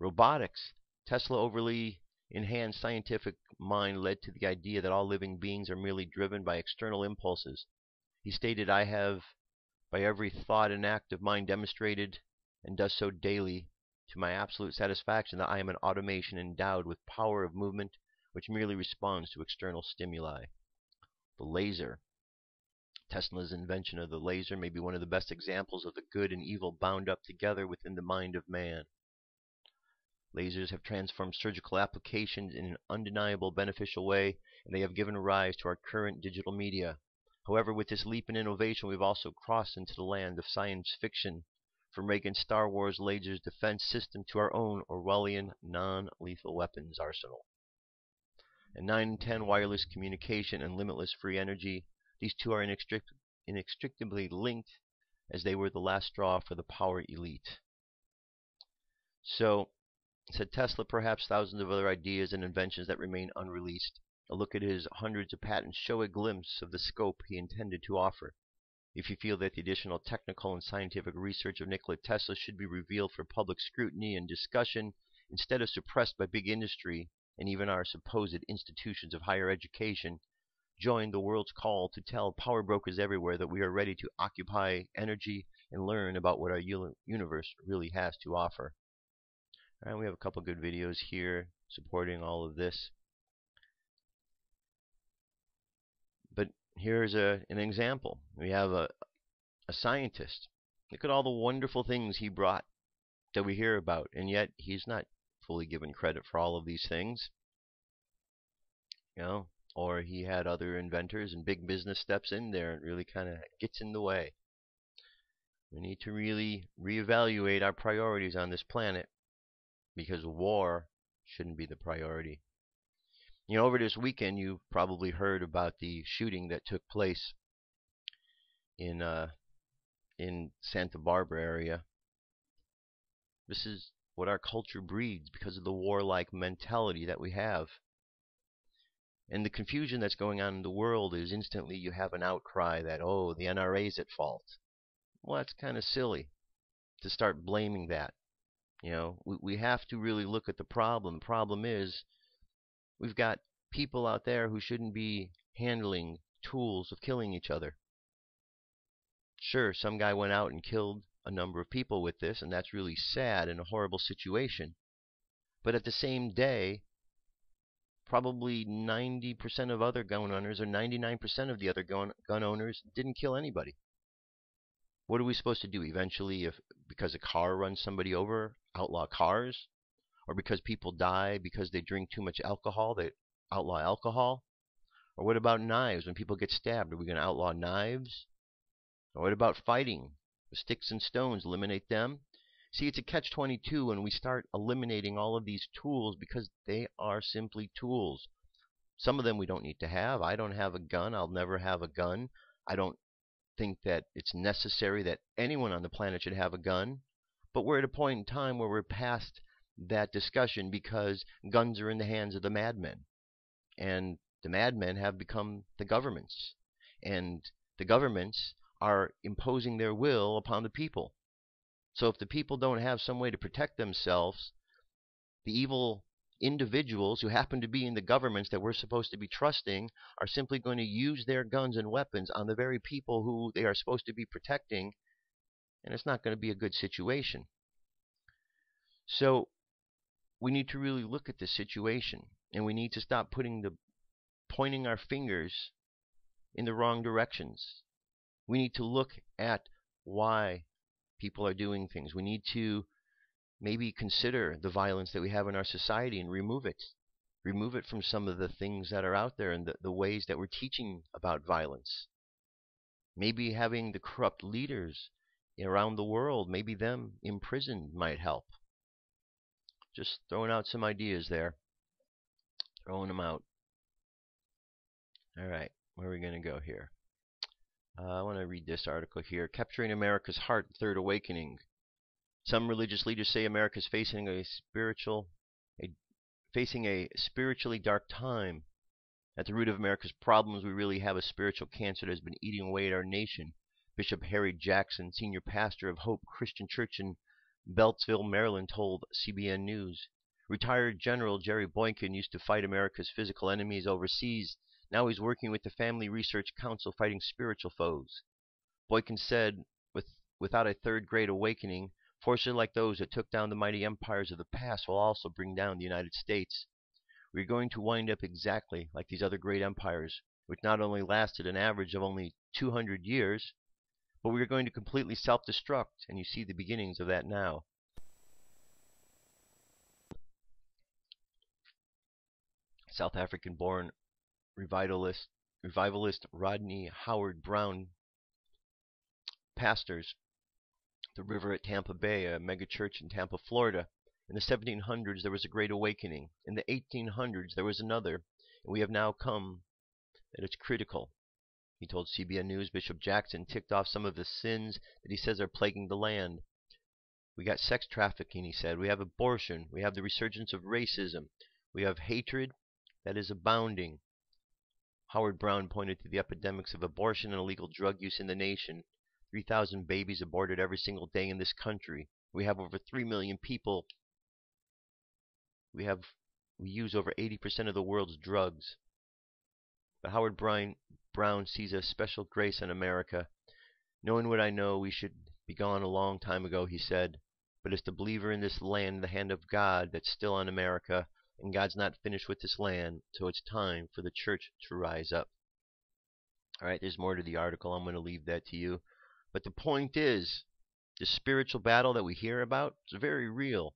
Robotics. Tesla overly enhanced scientific mind led to the idea that all living beings are merely driven by external impulses. He stated, "I have by every thought and act of mine demonstrated, and does so daily, to my absolute satisfaction, that I am an automation endowed with power of movement which merely responds to external stimuli." The laser. Tesla's invention of the laser may be one of the best examples of the good and evil bound up together within the mind of man. Lasers have transformed surgical applications in an undeniable beneficial way, and they have given rise to our current digital media. However, with this leap in innovation, we've also crossed into the land of science fiction, from Reagan's Star Wars lasers defense system to our own Orwellian non-lethal weapons arsenal. And 9 and 10, wireless communication and limitless free energy. These two are inextricably linked, as they were the last straw for the power elite. So, said Tesla, perhaps thousands of other ideas and inventions that remain unreleased. A look at his hundreds of patents show a glimpse of the scope he intended to offer. If you feel that the additional technical and scientific research of Nikola Tesla should be revealed for public scrutiny and discussion, instead of suppressed by big industry and even our supposed institutions of higher education, join the world's call to tell power brokers everywhere that we are ready to occupy energy and learn about what our universe really has to offer. All right, we have a couple good videos here supporting all of this. But here's an example. We have a scientist. Look at all the wonderful things he brought that we hear about, and yet he's not fully given credit for all of these things. You know, or he had other inventors and big business steps in there and really kind of gets in the way. We need to really reevaluate our priorities on this planet, because war shouldn't be the priority. You know, over this weekend, you've probably heard about the shooting that took place in Santa Barbara area. This is what our culture breeds because of the warlike mentality that we have. And the confusion that's going on in the world is instantly you have an outcry that, oh, the NRA's at fault. Well, that's kind of silly to start blaming that. You know, we have to really look at the problem. The problem is we've got people out there who shouldn't be handling tools of killing each other. Sure, some guy went out and killed a number of people with this, and that's really sad and a horrible situation. But at the same day, probably 90% of other gun owners, or 99% of the other gun owners, didn't kill anybody. What are we supposed to do eventually if, because a car runs somebody over, outlaw cars? Or because people die because they drink too much alcohol, they outlaw alcohol? Or what about knives? When people get stabbed, are we going to outlaw knives? Or what about fighting? With sticks and stones, eliminate them? See, it's a catch-22 when we start eliminating all of these tools because they are simply tools. Some of them we don't need to have. I don't have a gun. I'll never have a gun. I don't think that it's necessary that anyone on the planet should have a gun. But we're at a point in time where we're past that discussion because guns are in the hands of the madmen. And the madmen have become the governments. And the governments are imposing their will upon the people. So if the people don't have some way to protect themselves, the evil individuals who happen to be in the governments that we're supposed to be trusting are simply going to use their guns and weapons on the very people who they are supposed to be protecting, and it's not going to be a good situation. So we need to really look at this situation, and we need to stop pointing our fingers in the wrong directions. We need to look at why people are doing things. We need to maybe consider the violence that we have in our society and remove it. Remove it from some of the things that are out there and the ways that we're teaching about violence. Maybe having the corrupt leaders around the world, maybe them imprisoned might help. Just throwing out some ideas there. Throwing them out. All right, where are we going to go here? I want to read this article here. Capturing America's Heart, Third Awakening. Some religious leaders say America is facing a spiritually dark time. At the root of America's problems, we really have a spiritual cancer that has been eating away at our nation. Bishop Harry Jackson, senior pastor of Hope Christian Church in Beltsville, Maryland, told CBN News. Retired General Jerry Boykin used to fight America's physical enemies overseas. Now he's working with the Family Research Council fighting spiritual foes. Boykin said, without a third great awakening, forces like those that took down the mighty empires of the past will also bring down the United States. We're going to wind up exactly like these other great empires, which not only lasted an average of only 200 years, but we are going to completely self-destruct, and you see the beginnings of that now. South African-born revivalist Rodney Howard Brown pastors the river at Tampa Bay, a megachurch in Tampa, Florida. In the 1700s, there was a great awakening. In the 1800s, there was another. And we have now come that it's critical. He told CBN News. Bishop Jackson ticked off some of the sins that he says are plaguing the land. We got sex trafficking, he said. We have abortion. We have the resurgence of racism. We have hatred that is abounding. Howard Brown pointed to the epidemics of abortion and illegal drug use in the nation. 3,000 babies aborted every single day in this country. We have over 3 million people. We use over 80% of the world's drugs. But Howard Brown sees a special grace in America. Knowing what I know, we should be gone a long time ago, he said. But it's the believer in this land, the hand of God, that's still on America, and God's not finished with this land, so it's time for the church to rise up. All right, there's more to the article. I'm going to leave that to you. But the point is, the spiritual battle that we hear about is very real.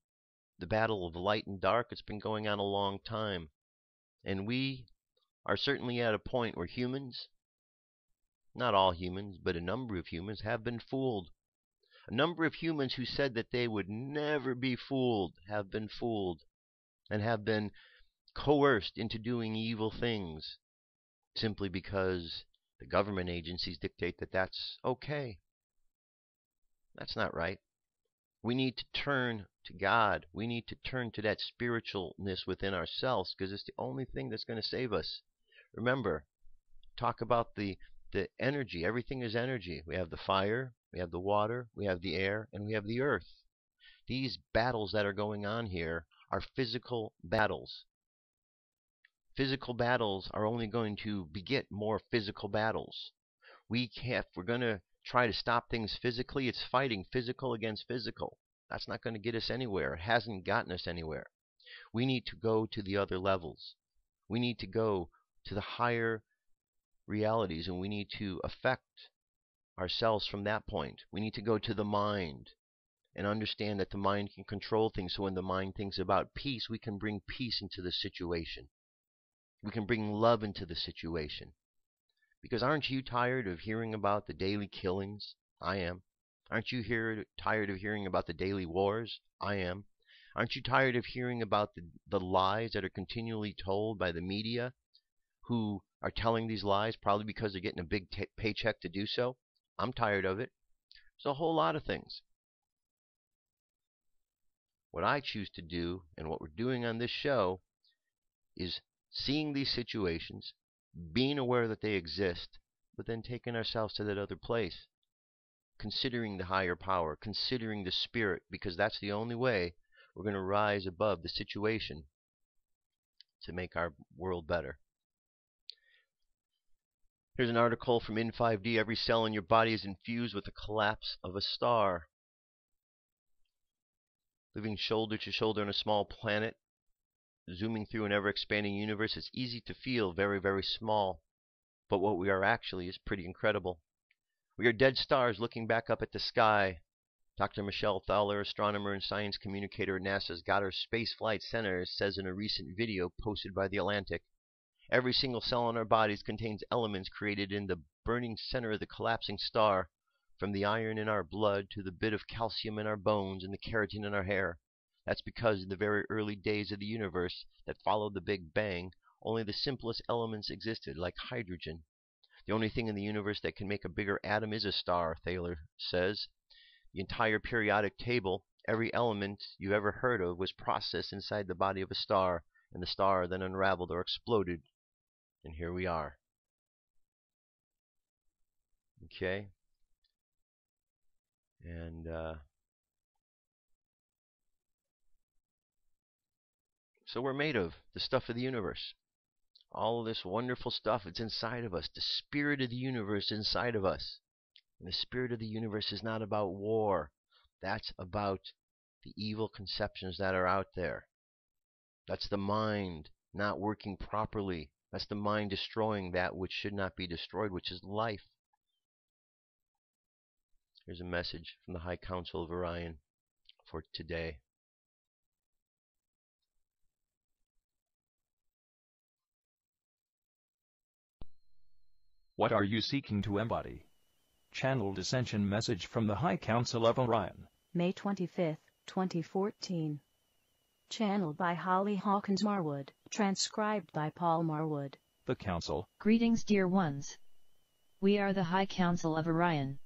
The battle of light and dark, it's been going on a long time. And we are certainly at a point where humans, not all humans, but a number of humans, have been fooled. A number of humans who said that they would never be fooled have been fooled and have been coerced into doing evil things simply because the government agencies dictate that that's okay. That's not right. We need to turn to God. We need to turn to that spiritualness within ourselves because it's the only thing that's going to save us. Remember, talk about the energy. Everything is energy. We have the fire, we have the water, we have the air, and we have the earth. These battles that are going on here are physical battles. Physical battles are only going to beget more physical battles. If we're going to try to stop things physically, it's fighting physical against physical. That's not going to get us anywhere. It hasn't gotten us anywhere. We need to go to the other levels. We need to go to the higher realities, and we need to affect ourselves from that point. We need to go to the mind and understand that the mind can control things. So when the mind thinks about peace, we can bring peace into the situation. We can bring love into the situation. Because aren't you tired of hearing about the daily killings? I am. Aren't you tired of hearing about the daily wars? I am. Aren't you tired of hearing about the lies that are continually told by the media, who are telling these lies probably because they're getting a big paycheck to do so? I'm tired of it. There's a whole lot of things. What I choose to do, and what we're doing on this show, is seeing these situations, being aware that they exist, but then taking ourselves to that other place. Considering the higher power, considering the spirit, because that's the only way we're going to rise above the situation to make our world better. Here's an article from In5D. Every cell in your body is infused with the collapse of a star. Living shoulder to shoulder on a small planet, zooming through an ever-expanding universe, it's easy to feel very, very small. But what we are actually is pretty incredible. We are dead stars looking back up at the sky. Dr. Michelle Thaler, astronomer and science communicator at NASA's Goddard Space Flight Center, says in a recent video posted by The Atlantic, every single cell in our bodies contains elements created in the burning center of the collapsing star, from the iron in our blood to the bit of calcium in our bones and the keratin in our hair. That's because in the very early days of the universe that followed the Big Bang, only the simplest elements existed, like hydrogen. The only thing in the universe that can make a bigger atom is a star, Thaler says. The entire periodic table Every element you ever heard of was processed inside the body of a star, and the star then unraveled or exploded, and here we are. Okay? And so we're made of the stuff of the universe. All of this wonderful stuff, it's inside of us. The spirit of the universe is inside of us. And the spirit of the universe is not about war. That's about the evil conceptions that are out there. That's the mind not working properly. That's the mind destroying that which should not be destroyed, which is life. Here's a message from the High Council of Orion for today. What are you seeking to embody? Channeled Ascension message from the High Council of Orion. May 25, 2014. Channeled by Holly Hawkins Marwood. Transcribed by Paul Marwood. The Council. Greetings, dear ones. We are the High Council of Orion.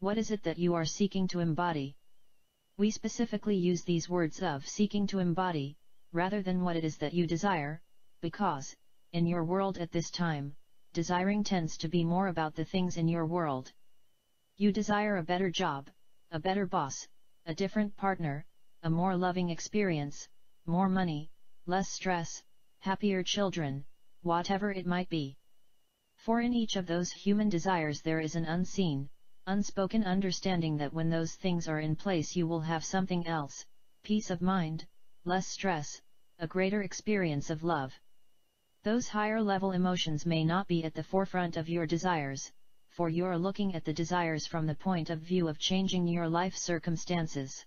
What is it that you are seeking to embody? We specifically use these words of seeking to embody, rather than what it is that you desire, because, in your world at this time, desiring tends to be more about the things in your world. You desire a better job, a better boss, a different partner, a more loving experience, more money, less stress, happier children, whatever it might be. For in each of those human desires there is an unseen, unspoken understanding that when those things are in place you will have something else, peace of mind, less stress, a greater experience of love. Those higher level emotions may not be at the forefront of your desires, for you're looking at the desires from the point of view of changing your life circumstances.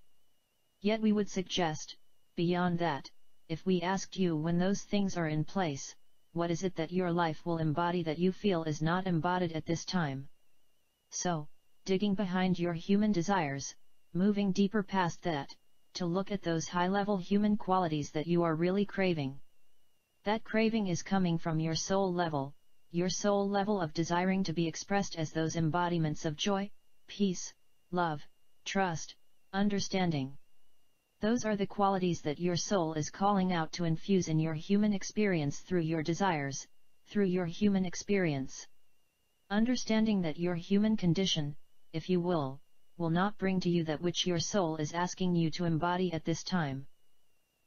Yet we would suggest, beyond that, if we asked you when those things are in place, what is it that your life will embody that you feel is not embodied at this time? So, digging behind your human desires, moving deeper past that, to look at those high-level human qualities that you are really craving. That craving is coming from your soul level of desiring to be expressed as those embodiments of joy, peace, love, trust, understanding. Those are the qualities that your soul is calling out to infuse in your human experience through your desires, through your human experience. Understanding that your human condition, if you will not bring to you that which your soul is asking you to embody at this time.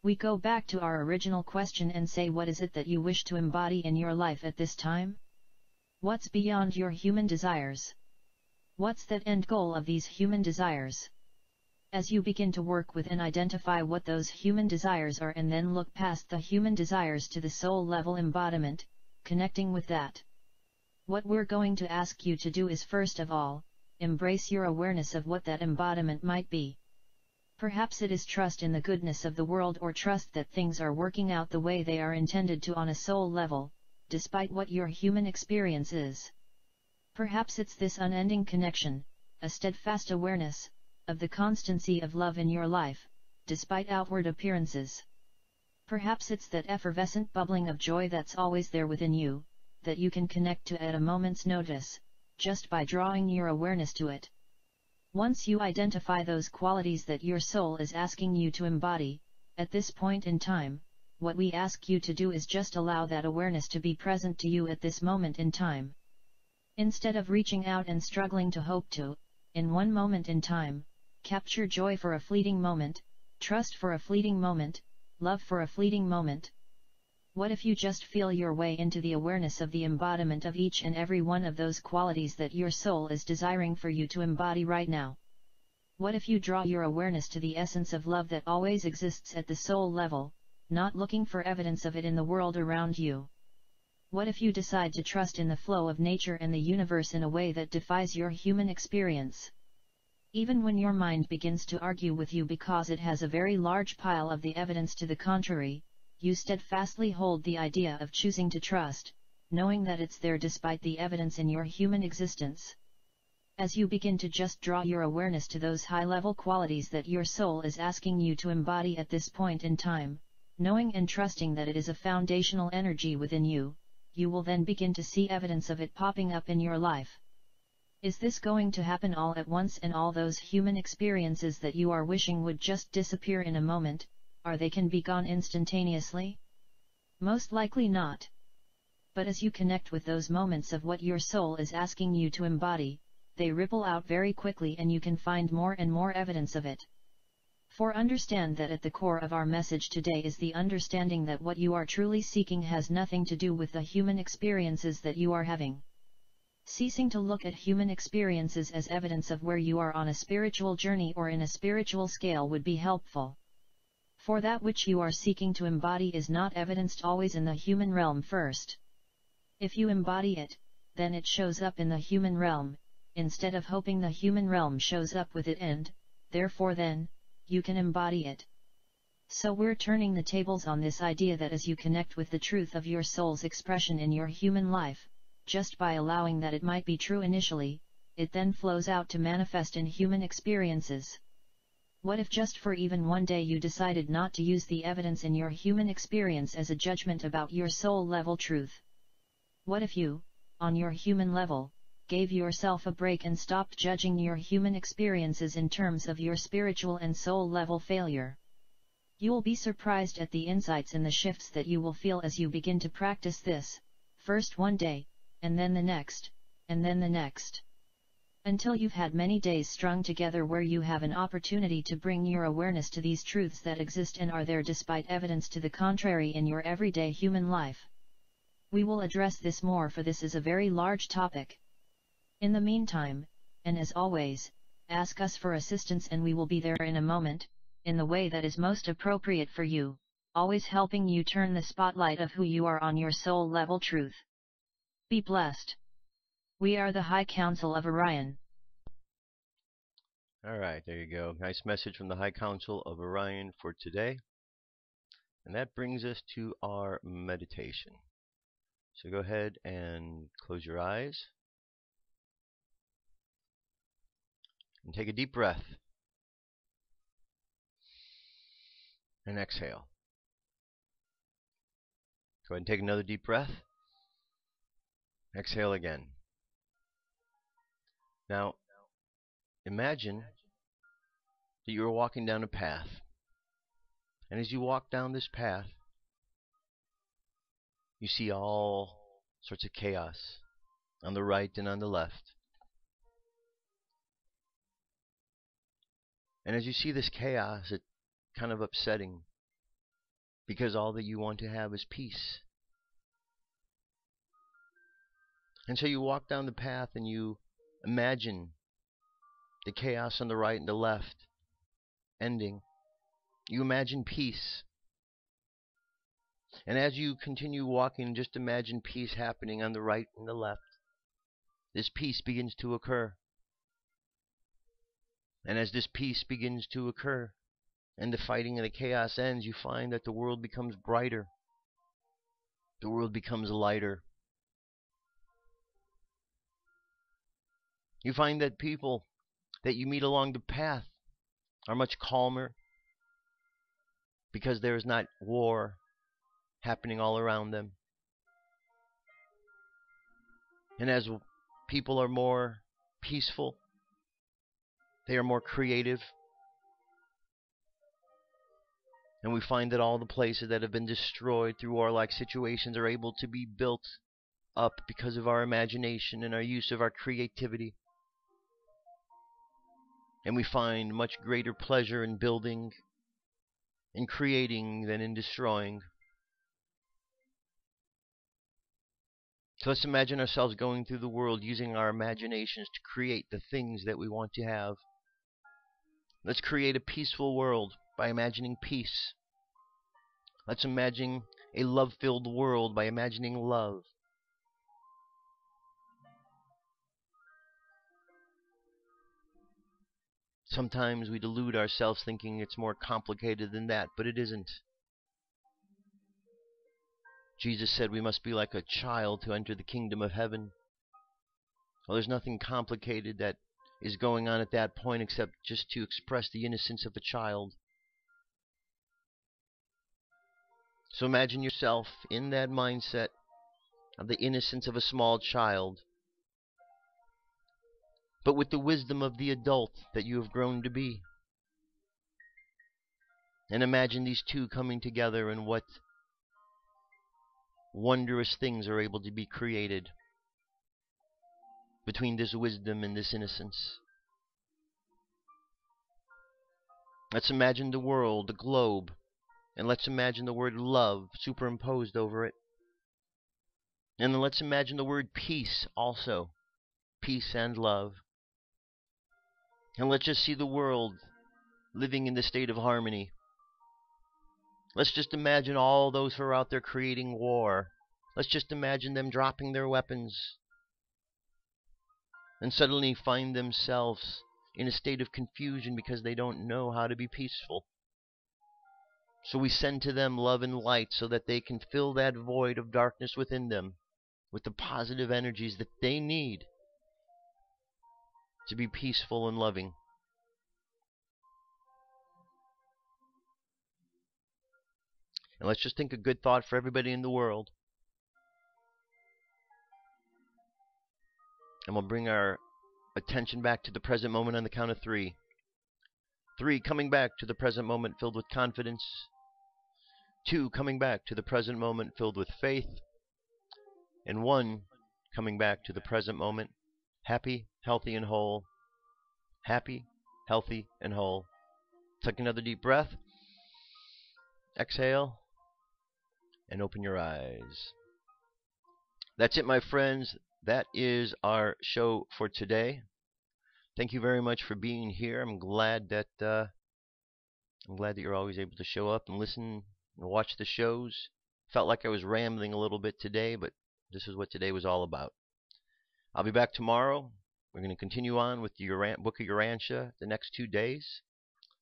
We go back to our original question and say, what is it that you wish to embody in your life at this time? What's beyond your human desires? What's that end goal of these human desires? As you begin to work with and identify what those human desires are and then look past the human desires to the soul level embodiment, connecting with that. What we're going to ask you to do is first of all, embrace your awareness of what that embodiment might be. Perhaps it is trust in the goodness of the world, or trust that things are working out the way they are intended to on a soul level, despite what your human experience is. Perhaps it's this unending connection, a steadfast awareness, of the constancy of love in your life, despite outward appearances. Perhaps it's that effervescent bubbling of joy that's always there within you, that you can connect to at a moment's notice, just by drawing your awareness to it. Once you identify those qualities that your soul is asking you to embody, at this point in time, what we ask you to do is just allow that awareness to be present to you at this moment in time. Instead of reaching out and struggling to hope to, in one moment in time, capture joy for a fleeting moment, trust for a fleeting moment, love for a fleeting moment. What if you just feel your way into the awareness of the embodiment of each and every one of those qualities that your soul is desiring for you to embody right now? What if you draw your awareness to the essence of love that always exists at the soul level, not looking for evidence of it in the world around you? What if you decide to trust in the flow of nature and the universe in a way that defies your human experience? Even when your mind begins to argue with you because it has a very large pile of the evidence to the contrary, you steadfastly hold the idea of choosing to trust, knowing that it's there despite the evidence in your human existence. As you begin to just draw your awareness to those high-level qualities that your soul is asking you to embody at this point in time, knowing and trusting that it is a foundational energy within you, you will then begin to see evidence of it popping up in your life. Is this going to happen all at once, and all those human experiences that you are wishing would just disappear in a moment, are they can be gone instantaneously? Most likely not. But as you connect with those moments of what your soul is asking you to embody, they ripple out very quickly and you can find more and more evidence of it. For understand that at the core of our message today is the understanding that what you are truly seeking has nothing to do with the human experiences that you are having. Ceasing to look at human experiences as evidence of where you are on a spiritual journey or in a spiritual scale would be helpful. For that which you are seeking to embody is not evidenced always in the human realm first. If you embody it, then it shows up in the human realm, instead of hoping the human realm shows up with it, and, therefore then, you can embody it. So we're turning the tables on this idea that as you connect with the truth of your soul's expression in your human life, just by allowing that it might be true initially, it then flows out to manifest in human experiences. What if just for even one day you decided not to use the evidence in your human experience as a judgment about your soul level truth? What if you, on your human level, gave yourself a break and stopped judging your human experiences in terms of your spiritual and soul level failure? You will be surprised at the insights and the shifts that you will feel as you begin to practice this, first one day, and then the next, and then the next. Until you've had many days strung together where you have an opportunity to bring your awareness to these truths that exist and are there despite evidence to the contrary in your everyday human life. We will address this more, for this is a very large topic. In the meantime, and as always, ask us for assistance and we will be there in a moment, in the way that is most appropriate for you, always helping you turn the spotlight of who you are on your soul level truth. Be blessed. We are the High Council of Orion. Alright, there you go. Nice message from the High Council of Orion for today. And that brings us to our meditation. So go ahead and close your eyes. And take a deep breath. And exhale. Go ahead and take another deep breath. Exhale again. Now, imagine that you are walking down a path. And as you walk down this path, you see all sorts of chaos on the right and on the left. And as you see this chaos, it's kind of upsetting, because all that you want to have is peace. And so you walk down the path and you imagine the chaos on the right and the left ending. You imagine peace. And as you continue walking, just imagine peace happening on the right and the left. This peace begins to occur. And as this peace begins to occur, and the fighting and the chaos ends, you find that the world becomes brighter. The world becomes lighter. You find that people that you meet along the path are much calmer, because there is not war happening all around them. And as people are more peaceful, they are more creative. And we find that all the places that have been destroyed through warlike situations are able to be built up because of our imagination and our use of our creativity. And we find much greater pleasure in building and creating than in destroying. So let's imagine ourselves going through the world using our imaginations to create the things that we want to have. Let's create a peaceful world by imagining peace. Let's imagine a love-filled world by imagining love. Sometimes we delude ourselves thinking it's more complicated than that, but it isn't. Jesus said we must be like a child to enter the kingdom of heaven. Well, there's nothing complicated that is going on at that point except just to express the innocence of a child. So imagine yourself in that mindset of the innocence of a small child. but with the wisdom of the adult that you have grown to be. And imagine these two coming together and what wondrous things are able to be created between this wisdom and this innocence. Let's imagine the world, the globe, and let's imagine the word love superimposed over it. And then let's imagine the word peace also. Peace and love. And let's just see the world living in the state of harmony. Let's just imagine all those who are out there creating war. Let's just imagine them dropping their weapons and suddenly find themselves in a state of confusion because they don't know how to be peaceful. So we send to them love and light so that they can fill that void of darkness within them with the positive energies that they need to be peaceful and loving. And let's just think a good thought for everybody in the world. And we'll bring our attention back to the present moment on the count of 3. 3, coming back to the present moment filled with confidence. 2, coming back to the present moment filled with faith. And 1, coming back to the present moment happy, healthy, and whole. Happy, healthy, and whole. Take another deep breath. Exhale. And open your eyes. That's it, my friends. That is our show for today. Thank you very much for being here. I'm glad that you're always able to show up and listen and watch the shows. Felt like I was rambling a little bit today, but this is what today was all about. I'll be back tomorrow. We're going to continue on with the Book of Urantia the next 2 days.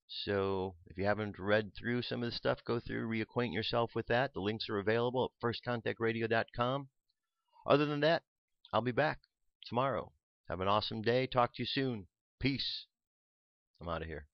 So if you haven't read through some of the stuff, go through, reacquaint yourself with that. The links are available at firstcontactradio.com. Other than that, I'll be back tomorrow. Have an awesome day. Talk to you soon. Peace. I'm out of here.